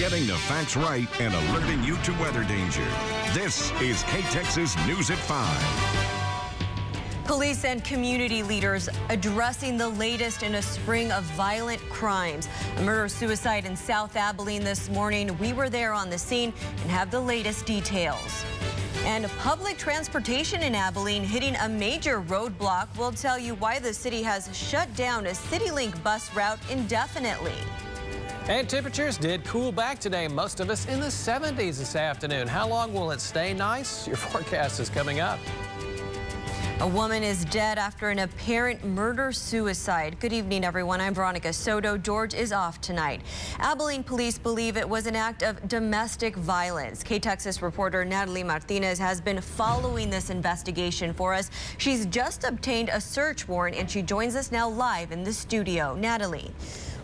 getting the facts right and alerting you to weather danger. This is K-Texas News at 5. Police and community leaders addressing the latest in a spring of violent crimes. A murder-suicide in South Abilene this morning. We were there on the scene and have the latest details. And public transportation in Abilene hitting a major roadblock. We'll tell you why the city has shut down a CityLink bus route indefinitely. And temperatures did cool back today. Most of us in the 70s this afternoon. How long will it stay nice? Your forecast is coming up. A woman is dead after an apparent murder-suicide. Good evening, everyone. I'm Veronica Soto. George is off tonight. Abilene police believe it was an act of domestic violence. K-Texas reporter Natalie Martinez has been following this investigation for us. She's just obtained a search warrant, and she joins us now live in the studio. Natalie.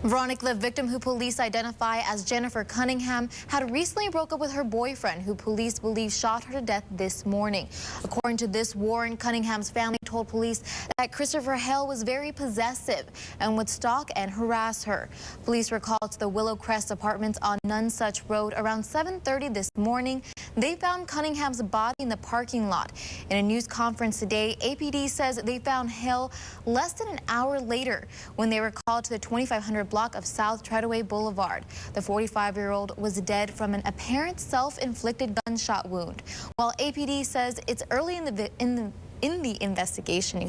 Veronica, the victim, who police identify as Jennifer Cunningham, had recently broke up with her boyfriend, who police believe shot her to death this morning. According to this warrant, Cunningham's family told police that Christopher Hale was very possessive and would stalk and harass her. Police were called to the Willow Crest Apartments on Nunsuch Road around 7:30 this morning. They found Cunningham's body in the parking lot. In a news conference today, APD says they found Hale less than an hour later when they were called to the 2500 block of South Treadaway Boulevard. The 45-year-old was dead from an apparent self-inflicted gunshot wound. While APD says it's early in the investigation,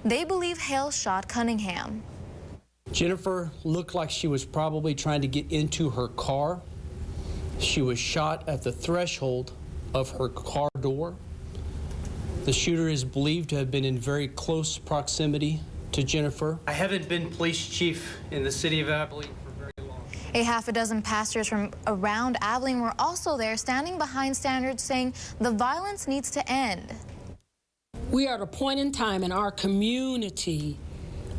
they believe Hale shot Cunningham. Jennifer looked like she was probably trying to get into her car. She was shot at the threshold of her car door. The shooter is believed to have been in very close proximity to Jennifer. I haven't been police chief in the city of Abilene for very long. A half a dozen pastors from around Abilene were also there, standing behind standards, saying the violence needs to end. We are at a point in time in our community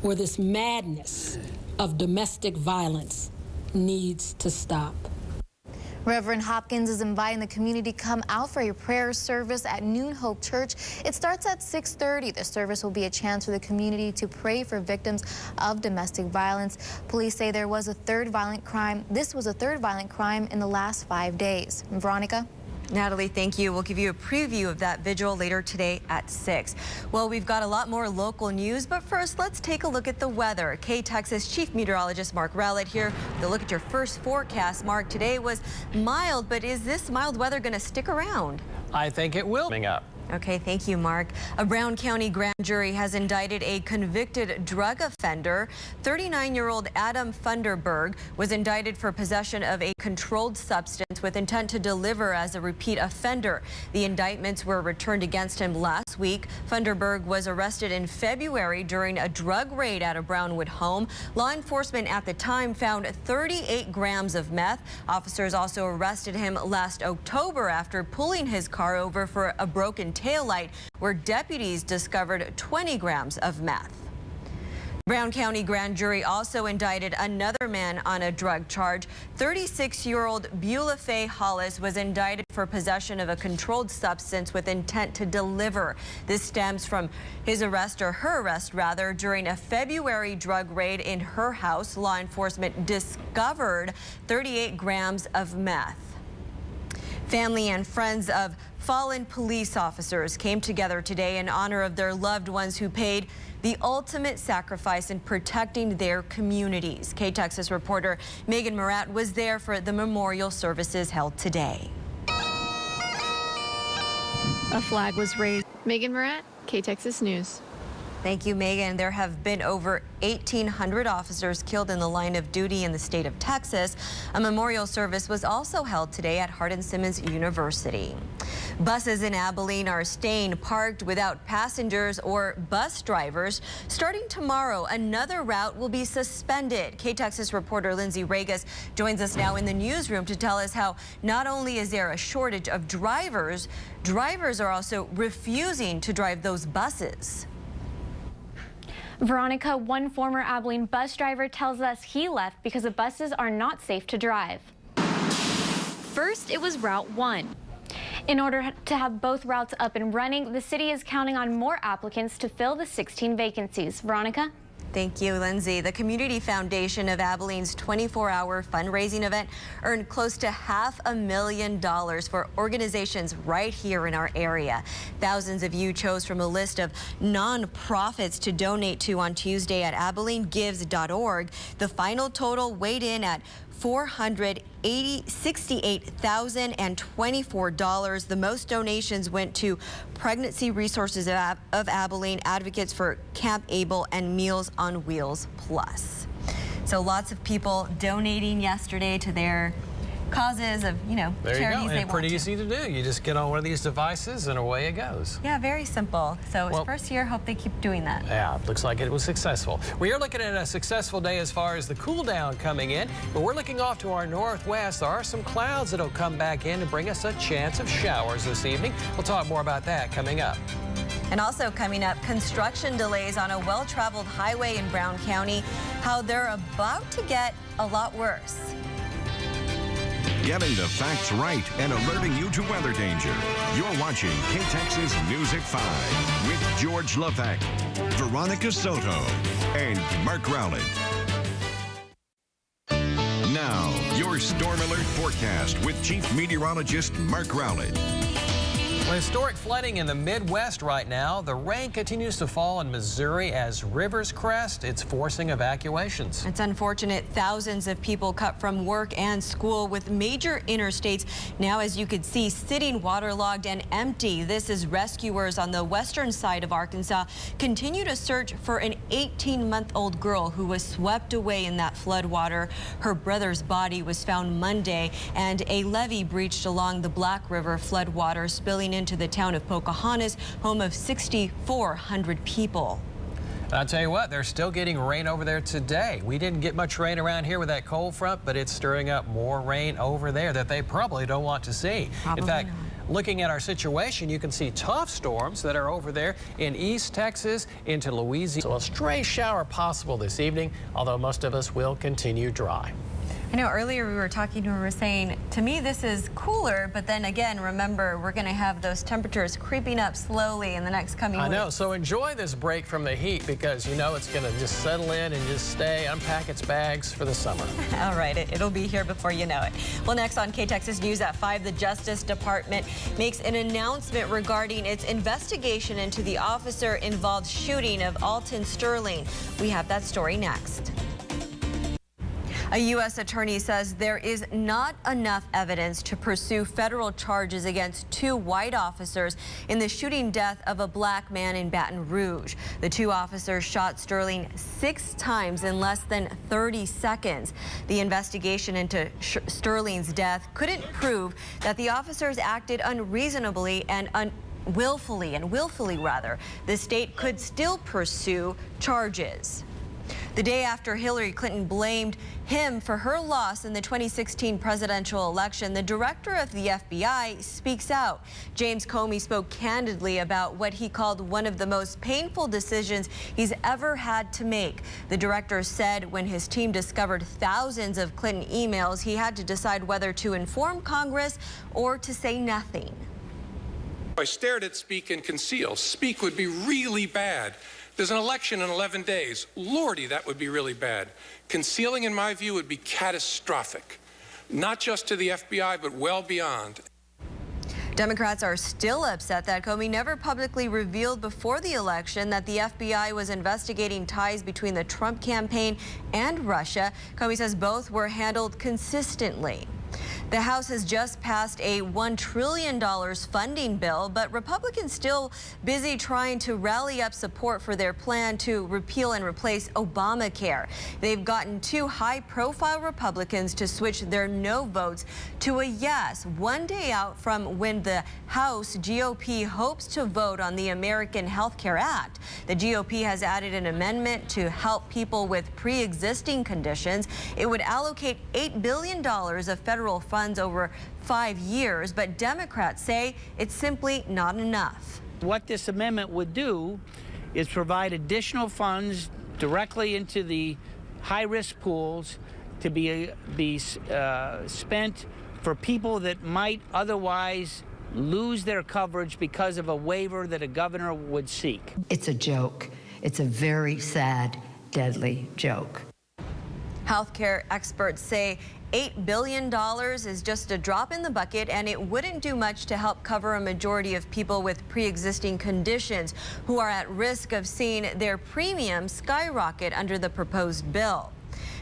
where this madness of domestic violence needs to stop. Reverend Hopkins is inviting the community to come out for a prayer service at Noon Hope Church. It starts at 6:30. The service will be a chance for the community to pray for victims of domestic violence. Police say there was a third violent crime. This was a third violent crime in the last 5 days. Veronica? Natalie, thank you. We'll give you a preview of that vigil later today at 6. Well, we've got a lot more local news, but first, let's take a look at the weather. K-Texas Chief Meteorologist Mark Rowlett here to look at your first forecast. Mark, today was mild, but is this mild weather going to stick around? I think it will. Coming up. Okay, thank you, Mark. A Brown County grand jury has indicted a convicted drug offender. 39-year-old Adam Funderburg was indicted for possession of a controlled substance with intent to deliver as a repeat offender. The indictments were returned against him last week. Funderburg was arrested in February during a drug raid at a Brownwood home. Law enforcement at the time found 38 grams of meth. Officers also arrested him last October after pulling his car over for a broken taillight, where deputies discovered 20 grams of meth. Brown County grand jury also indicted another man on a drug charge. 36-year-old Beulah Faye Hollis was indicted for possession of a controlled substance with intent to deliver. This stems from his arrest, or her arrest rather, during a February drug raid in her house. Law enforcement discovered 38 grams of meth. Family and friends of fallen police officers came together today in honor of their loved ones who paid the ultimate sacrifice in protecting their communities. K-Texas reporter Megan Murat was there for the memorial services held today. A flag was raised. Megan Murat, K-Texas News. Thank you, Megan. There have been over 1,800 officers killed in the line of duty in the state of Texas. A memorial service was also held today at Hardin-Simmons University. Buses in Abilene are staying parked without passengers or bus drivers. Starting tomorrow, another route will be suspended. K-Texas reporter Lindsay Regas joins us now in the newsroom to tell us how not only is there a shortage of drivers, drivers are also refusing to drive those buses. Veronica, one former Abilene bus driver tells us he left because the buses are not safe to drive. First, it was Route 1. In order to have both routes up and running, the city is counting on more applicants to fill the 16 vacancies. Veronica? Thank you, Lindsay. The Community Foundation of Abilene's 24-hour fundraising event earned close to $500,000 for organizations right here in our area. Thousands of you chose from a list of nonprofits to donate to on Tuesday at AbileneGives.org. The final total weighed in at $468,024. The most donations went to Pregnancy Resources of Abilene, Advocates for Camp Able, and Meals on Wheels Plus. So lots of people donating yesterday to their causes of, charities they want to. It's pretty easy to do. You just get on one of these devices and away it goes. Yeah, very simple. So it's first year, hope they keep doing that. Yeah, looks like it was successful. We are looking at a successful day as far as the cool down coming in, but we're looking off to our northwest. There are some clouds that'll come back in and bring us a chance of showers this evening. We'll talk more about that coming up. And also coming up, construction delays on a well-traveled highway in Brown County, how they're about to get a lot worse. Getting the facts right and alerting you to weather danger. You're watching KTEX's News at 5 with George Levesque, Veronica Soto, and Mark Rowley. Now, your Storm Alert forecast with Chief Meteorologist Mark Rowley. Well, historic flooding in the Midwest right now. The rain continues to fall in Missouri as rivers crest. It's forcing evacuations. It's unfortunate. Thousands of people cut from work and school with major interstates now, as you could see, sitting waterlogged and empty. This is rescuers on the western side of Arkansas continue to search for an 18-month-old girl who was swept away in that flood water. Her brother's body was found Monday, and a levee breached along the Black River floodwater, spilling into the town of Pocahontas, home of 6,400 people. I'll tell you what, they're still getting rain over there today. We didn't get much rain around here with that cold front, but it's stirring up more rain over there that they probably don't want to see. In fact, looking at our situation, you can see tough storms that are over there in East Texas into Louisiana. So a stray shower possible this evening, although most of us will continue dry. I know earlier we were talking, we were saying, to me this is cooler, but then again, remember, we're going to have those temperatures creeping up slowly in the next coming weeks. I know, so enjoy this break from the heat because you know it's going to just settle in and just stay, unpack its bags for the summer. All right, it'll be here before you know it. Well, next on KTEX's News at 5, the Justice Department makes an announcement regarding its investigation into the officer-involved shooting of Alton Sterling. We have that story next. A U.S. attorney says there is not enough evidence to pursue federal charges against 2 white officers in the shooting death of a black man in Baton Rouge. The 2 officers shot Sterling 6 times in less than 30 seconds. The investigation into Sterling's death couldn't prove that the officers acted unreasonably and willfully. The state could still pursue charges. The day after Hillary Clinton blamed him for her loss in the 2016 presidential election, the director of the FBI speaks out. James Comey spoke candidly about what he called one of the most painful decisions he's ever had to make. The director said when his team discovered thousands of Clinton emails, he had to decide whether to inform Congress or to say nothing. I stared at speak and conceal. Speak would be really bad. There's an election in 11 days. Lordy, that would be really bad. Concealing, in my view, would be catastrophic, not just to the FBI, but well beyond. Democrats are still upset that Comey never publicly revealed before the election that the FBI was investigating ties between the Trump campaign and Russia. Comey says both were handled consistently. The House has just passed a $1 trillion funding bill, but Republicans still busy trying to rally up support for their plan to repeal and replace Obamacare. They've gotten 2 high-profile Republicans to switch their no votes to a yes, one day out from when the House GOP hopes to vote on the American Health Care Act. The GOP has added an amendment to help people with pre-existing conditions. It would allocate $8 billion of federal funds over 5 years, but Democrats say it's simply not enough. What this amendment would do is provide additional funds directly into the high-risk pools to be spent for people that might otherwise lose their coverage because of a waiver that a governor would seek. It's a joke. It's a very sad deadly joke. Healthcare experts say $8 billion is just a drop in the bucket, and it wouldn't do much to help cover a majority of people with pre-existing conditions who are at risk of seeing their premiums skyrocket under the proposed bill.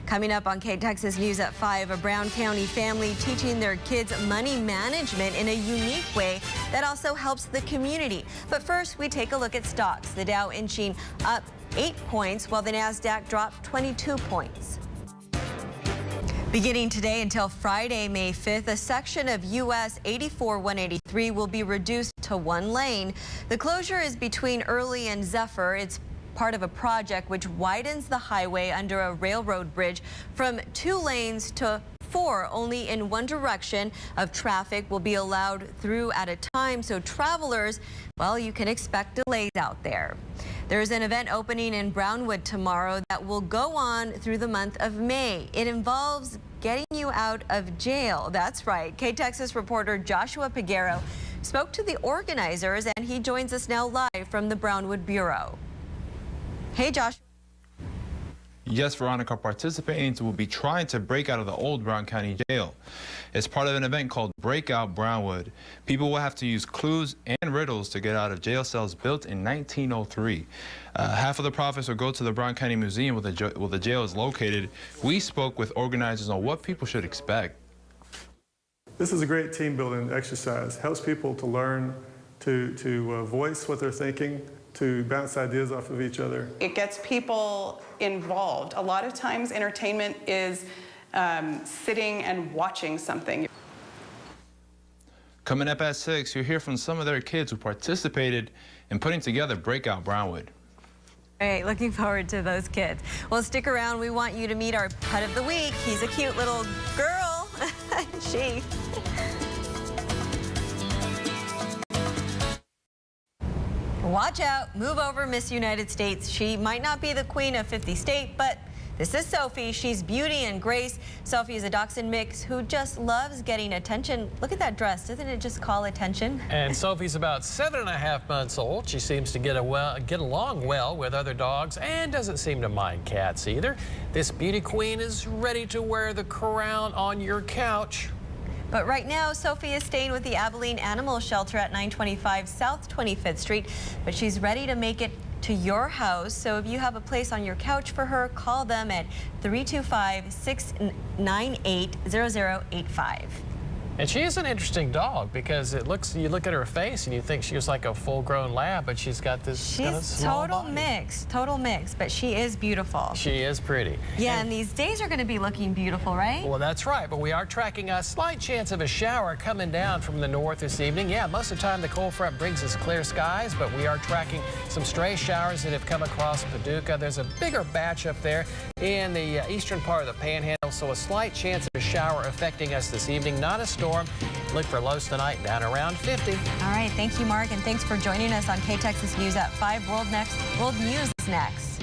Coming up on KTexas News at 5, a Brown County family teaching their kids money management in a unique way that also helps the community. But first, we take a look at stocks. The Dow inching up 8 points, while the Nasdaq dropped 22 points. Beginning today until Friday, May 5th, a section of US 84-183 will be reduced to one lane. The closure is between Early and Zephyr. It's part of a project which widens the highway under a railroad bridge from 2 lanes to 4, only in one direction of traffic will be allowed through at a time, so travelers, well, you can expect delays out there. There's an event opening in Brownwood tomorrow that will go on through the month of May. It involves getting you out of jail. That's right. KTexas reporter Joshua Peguero spoke to the organizers, and he joins us now live from the Brownwood Bureau. Hey, Joshua. Yes, Veronica, participants will be trying to break out of the old Brown County Jail. It's part of an event called Breakout Brownwood. People will have to use clues and riddles to get out of jail cells built in 1903. Half of the profits will go to the Brown County Museum where the jail is located. We spoke with organizers on what people should expect. This is a great team building exercise. Helps people to learn to voice what they're thinking, to bounce ideas off of each other. It gets people involved. A lot of times entertainment is sitting and watching something. Coming up at 6, you'll hear from some of their kids who participated in putting together Breakout Brownwood. All right, looking forward to those kids. Well, stick around. We want you to meet our pet of the week. He's a cute little girl. She. Watch out, move over, Miss United States. She might not be the queen of 50 State, but this is Sophie. She's beauty and grace. Sophie is a dachshund mix who just loves getting attention. Look at that dress. Doesn't it just call attention? And Sophie's about 7.5 months old. She seems to get along well with other dogs and doesn't seem to mind cats either. This beauty queen is ready to wear the crown on your couch. But right now, Sophie is staying with the Abilene Animal Shelter at 925 South 25th Street, but she's ready to make it to your house. So if you have a place on your couch for her, call them at 325-698-0085. And she is an interesting dog because you look at her face and you think she was like a full-grown lab, but she's got this kind of small body. Total mix, but she is beautiful. She is pretty. Yeah, and these days are going to be looking beautiful, right? Well, that's right, but we are tracking a slight chance of a shower coming down from the north this evening. Yeah, most of the time the cold front brings us clear skies, but we are tracking some stray showers that have come across Paducah. There's a bigger batch up there in the eastern part of the Panhandle, so a slight chance of a shower affecting us this evening. Not a storm. Look for lows tonight down around 50. All right, thank you, Mark, and thanks for joining us on KTexas News at 5. World News is next.